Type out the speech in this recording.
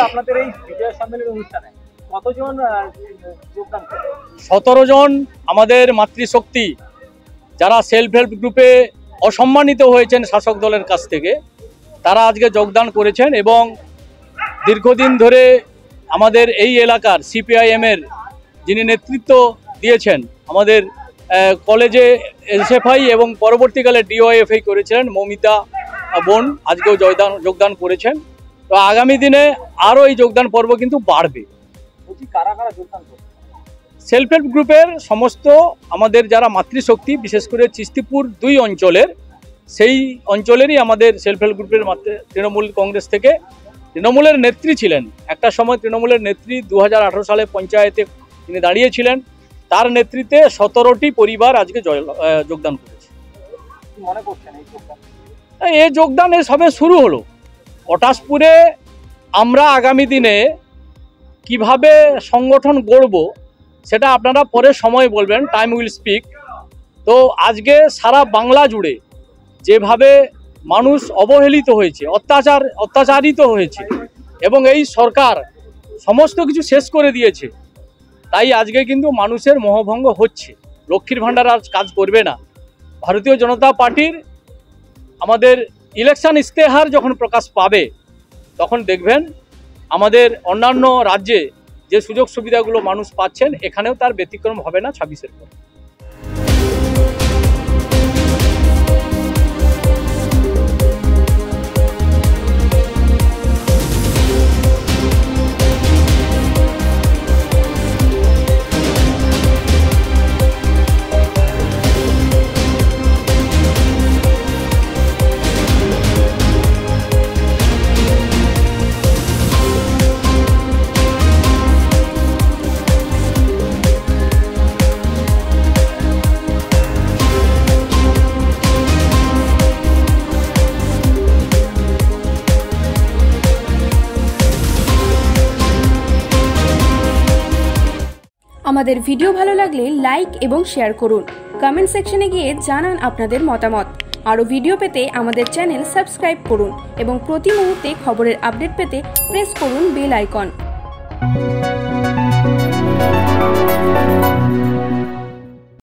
আপনাদের এই বিজয় সম্মেলন অনুষ্ঠানে কতজন যোগদান করেন? 17 জন আমাদের মাতৃশক্তি যারা সেলফ হেল্প গ্রুপে অসম্মানিত হয়েছেন শাসক দলের কাছ থেকে, তারা আজকে যোগদান করেছেন এবং দীর্ঘদিন ধরে আমাদের এই এলাকার সিপিআইএমের যিনি নেতৃত্ব দিয়েছেন, আমাদের কলেজে এসএফআই এবং পরবর্তীকালে ডিওএফআই করেছিলেন মৌমিতা বোন, আজকেও যোগদান করেছেন। তো আগামী দিনে আরও এই যোগদান পর্ব কিন্তু বাড়বে। কারা কারা যোগদান করবে? সেলফ হেল্প গ্রুপের সমস্ত আমাদের যারা মাতৃশক্তি, বিশেষ করে চিস্তিপুর 2 অঞ্চলের, সেই অঞ্চলেরই আমাদের সেলফ হেল্প গ্রুপের তৃণমূল কংগ্রেস থেকে তৃণমূলের নেত্রী ছিলেন, একটা সময় তৃণমূলের নেত্রী 2018 সালে পঞ্চায়েতে তিনি দাঁড়িয়েছিলেন, তার নেতৃত্বে 17টি পরিবার আজকে যোগদান করেছে। মনে করছেন এই যোগদান সবে শুরু হলো। পটাশপুরে আমরা আগামী দিনে কিভাবে সংগঠন গড়ব সেটা আপনারা পরে সময় বলবেন, টাইম উইল স্পিক। তো আজকে সারা বাংলা জুড়ে যেভাবে মানুষ অবহেলিত হয়েছে, অত্যাচারিত হয়েছে এবং এই সরকার সমস্ত কিছু শেষ করে দিয়েছে, তাই আজকে কিন্তু মানুষের মোহভঙ্গ হচ্ছে। লক্ষ্মীর ভাণ্ডার আর কাজ করবে না। ভারতীয় জনতা পার্টির আমাদের ইলেকশন ইশতেহার যখন প্রকাশ পাবে, তখন দেখবেন আমাদের অন্যান্য রাজ্যে যে সুযোগ সুবিধাগুলো মানুষ পাচ্ছেন, এখানেও তার ব্যতিক্রম হবে না 26-এর পর। আমাদের ভিডিও ভালো লাগলে লাইক এবং শেয়ার করুন। কমেন্ট সেকশনে গিয়ে জানান আপনাদের মতামত। আরও ভিডিও পেতে আমাদের চ্যানেল সাবস্ক্রাইব করুন এবং প্রতি মুহূর্তে খবরের আপডেট পেতে প্রেস করুন বেল আইকন।